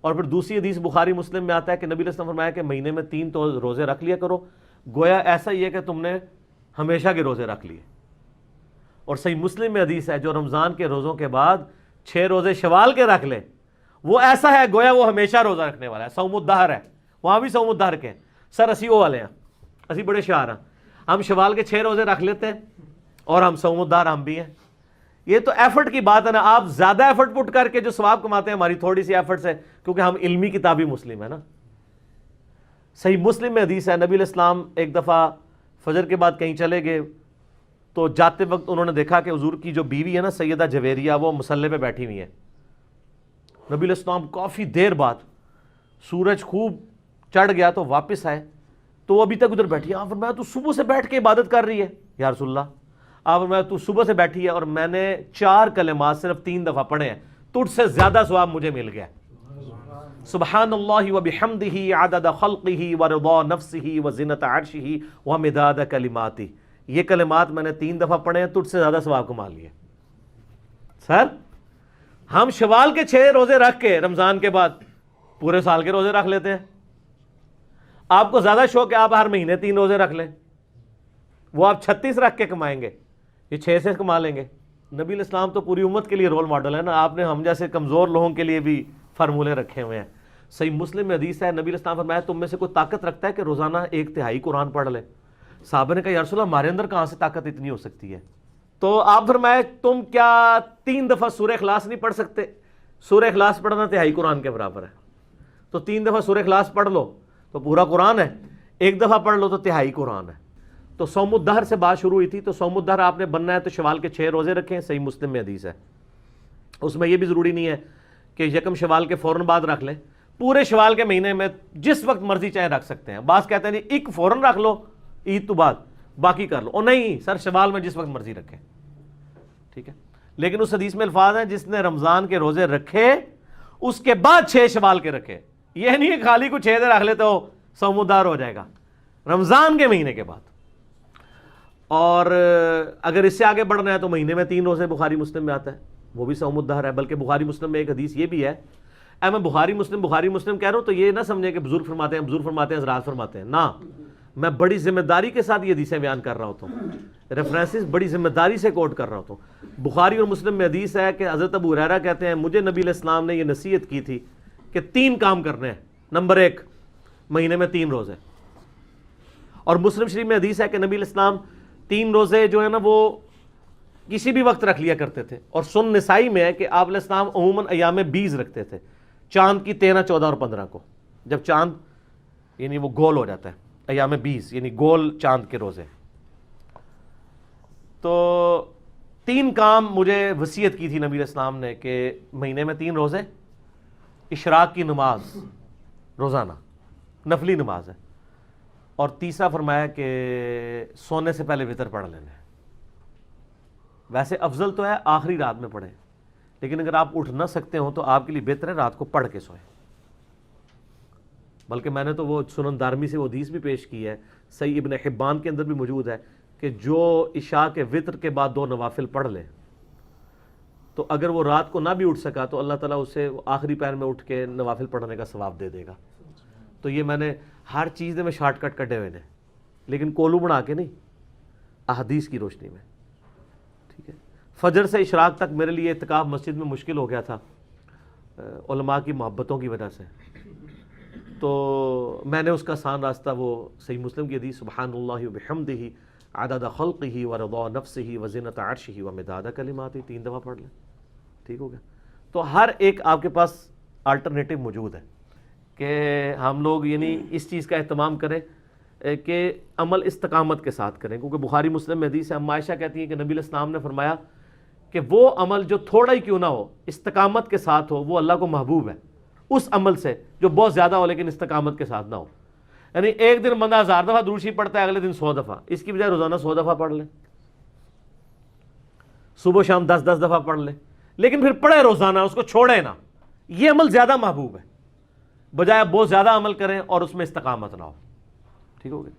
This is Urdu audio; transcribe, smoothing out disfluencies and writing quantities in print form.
اور پھر دوسری حدیث بخاری مسلم میں آتا ہے کہ نبی علیہ السلام نے فرمایا کہ مہینے میں 3 تو روزے رکھ لیا کرو، گویا ایسا ہی ہے کہ تم نے ہمیشہ کے روزے رکھ لیے۔ اور صحیح مسلم میں حدیث ہے جو رمضان کے روزوں کے بعد 6 روزے شوال کے رکھ لے وہ ایسا ہے گویا وہ ہمیشہ روزہ رکھنے والا ہے، صوم الدہر ہے، وہاں بھی صوم الدہر کے سر اسی وہ والے ہیں، اسی بڑے شعار ہیں، ہم شوال کے 6 روزے رکھ لیتے ہیں اور ہم صوم الدہر ہم بھی ہیں۔ یہ تو ایفرٹ کی بات ہے نا، آپ زیادہ ایفرٹ پٹ کر کے جو ثواب کماتے ہیں، ہماری تھوڑی سی ایفرٹ سے، کیونکہ ہم علمی کتابی مسلم ہیں نا۔ صحیح مسلم میں حدیث ہے نبی علیہ السلام ایک دفعہ فجر کے بعد کہیں چلے گئے تو جاتے وقت انہوں نے دیکھا کہ حضور کی جو بیوی ہے نا سیدہ جویریہ، وہ مصلی پہ بیٹھی ہوئی ہے۔ نبی علیہ السلام کافی دیر بعد سورج خوب چڑھ گیا تو واپس آئے تو وہ ابھی تک ادھر بیٹھی ہے۔ آپ فرمایا تو صبح سے بیٹھ کے عبادت کر رہی ہے یا رسول اللہ؟ آپ فرمایا تو صبح سے بیٹھی ہے اور میں نے 4 کلمات صرف 3 دفعہ پڑھے ہیں، تجھ سے زیادہ ثواب مجھے مل گیا۔ سبحان اللہ وبحمدہ عدد خلقہ ورضا نفسہ وزنۃ عرشہ ومداد کلماتہ، یہ کلمات میں نے 3 دفعہ پڑھے ہیں، تجھ سے زیادہ ثواب کما لیے۔ سر ہم شوال کے 6 روزے رکھ کے رمضان کے بعد پورے سال کے روزے رکھ لیتے ہیں۔ آپ کو زیادہ شوق ہے آپ ہر مہینے 3 روزے رکھ لیں، وہ آپ 36 رکھ کے کمائیں گے، یہ 6 سے کما لیں گے۔ نبی علیہ السلام تو پوری امت کے لیے رول ماڈل ہے نا، آپ نے ہم جیسے کمزور لوگوں کے لیے بھی فارمولے رکھے ہوئے ہیں۔ صحیح مسلم میں حدیث ہے نبی علیہ السلام فرمایا تم میں سے کوئی طاقت رکھتا ہے کہ روزانہ 1/3 قرآن پڑھ لے؟ صحابہ نے کہا یا رسول اللہ ہمارے اندر کہاں سے طاقت اتنی ہو سکتی ہے؟ تو آپ فرمائے تم کیا 3 دفعہ سورہ اخلاص نہیں پڑھ سکتے؟ سورہ اخلاص پڑھنا 1/3 قرآن کے برابر ہے، تو 3 دفعہ سورہ اخلاص پڑھ لو تو پورا قرآن ہے، 1 دفعہ پڑھ لو تو 1/3 قرآن ہے۔ تو صوم الدہر سے بات شروع ہوئی تھی، تو صوم الدہر آپ نے بننا ہے تو شوال کے 6 روزے رکھیں، صحیح مسلم میں حدیث ہے۔ اس میں یہ بھی ضروری نہیں ہے کہ یکم شوال کے فوراً بعد رکھ لیں، پورے شوال کے مہینے میں جس وقت مرضی چاہے رکھ سکتے ہیں۔ بعض کہتے ہیں جی ایک فوراً رکھ لو عید تو بعد باقی کر لو، اور نہیں سر شوال میں جس وقت مرضی رکھیں، ٹھیک ہے۔ لیکن اس حدیث میں الفاظ ہیں جس نے رمضان کے روزے رکھے اس کے بعد 6 شوال کے رکھے، یہ نہیں کہ خالی کو 6 دن رکھ لے تو صوم الدہر ہو جائے گا، رمضان کے مہینے کے بعد۔ اور اگر اس سے آگے بڑھنا ہے تو مہینے میں 3 روزے بخاری مسلم میں آتا ہے، وہ بھی صوم الدہر ہے۔ بلکہ بخاری مسلم میں ایک حدیث یہ بھی ہے، میں بخاری مسلم کہہ رہا ہوں تو یہ نہ سمجھیں کہ بزرگ فرماتے ہیں حضرات فرماتے ہیں، نہ، میں بڑی ذمہ داری کے ساتھ یہ حدیثیں بیان کر رہا ہوتا ہوں، ریفرنسز بڑی ذمہ داری سے کوٹ کر رہا ہوتا ہوں۔ بخاری اور مسلم میں حدیث ہے کہ حضرت ابو ہریرہ کہتے ہیں مجھے نبی علیہ السلام نے یہ نصیحت کی تھی کہ 3 کام کرنے ہیں۔ نمبر 1 مہینے میں 3 روزے، اور مسلم شریف میں حدیث ہے کہ نبی علیہ السلام 3 روزے جو ہے نا وہ کسی بھی وقت رکھ لیا کرتے تھے، اور سن نسائی میں ہے کہ آپ علیہ السلام عموماً ایام 20 رکھتے تھے، چاند کی 13، 14 اور 15 کو، جب چاند یعنی وہ گول ہو جاتا ہے، ایام 20 یعنی گول چاند کے روزے۔ تو 3 کام مجھے وصیت کی تھی نبی علیہ السلام نے کہ مہینے میں 3 روزے، اشراق کی نماز روزانہ نفلی نماز ہے، اور تیسرا فرمایا کہ سونے سے پہلے وتر پڑھ لینا ہے۔ ویسے افضل تو ہے آخری رات میں پڑھیں، لیکن اگر آپ اٹھ نہ سکتے ہوں تو آپ کے لیے بہتر ہے رات کو پڑھ کے سوئیں۔ بلکہ میں نے تو وہ سنن دارمی سے وہ حدیث بھی پیش کی ہے، صحیح ابن حبان کے اندر بھی موجود ہے کہ جو عشاء کے وتر کے بعد 2 نوافل پڑھ لے تو اگر وہ رات کو نہ بھی اٹھ سکا تو اللہ تعالیٰ اسے آخری پہر میں اٹھ کے نوافل پڑھنے کا ثواب دے دے گا۔ تو یہ میں نے ہر چیز میں شارٹ کٹ کٹے ہوئے ہیں، لیکن کولو بنا کے نہیں، احادیث کی روشنی میں، ٹھیک ہے۔ فجر سے اشراق تک میرے لیے اعتکاف مسجد میں مشکل ہو گیا تھا علماء کی محبتوں کی وجہ سے، تو میں نے اس کا آسان راستہ وہ صحیح مسلم کی حدیث سبحان اللہ وبحمدہ عدد خلقہ ورضا نفسہ وزنۃ عرشہ ومداد کلماتہ 3 دفعہ پڑھ لیں، ٹھیک ہو گیا۔ تو ہر ایک آپ کے پاس الٹرنیٹو موجود ہے کہ ہم لوگ یعنی اس چیز کا اہتمام کریں کہ عمل استقامت کے ساتھ کریں، کیونکہ بخاری مسلم میں حدیث ہے، ام عائشہ کہتی ہیں کہ نبی علیہ السلام نے فرمایا کہ وہ عمل جو تھوڑا ہی کیوں نہ ہو استقامت کے ساتھ ہو وہ اللہ کو محبوب ہے اس عمل سے جو بہت زیادہ ہو لیکن استقامت کے ساتھ نہ ہو۔ یعنی ایک دن بندہ 1000 دفعہ درود شریف پڑھتا ہے، اگلے دن 100 دفعہ، اس کی بجائے روزانہ 100 دفعہ پڑھ لیں، صبح شام 10 دفعہ پڑھ لیں، لیکن پھر پڑھے روزانہ، اس کو چھوڑے نہ، یہ عمل زیادہ محبوب ہے بجائے بہت زیادہ عمل کریں اور اس میں استقامت نہ ہو، ٹھیک ہو گیا۔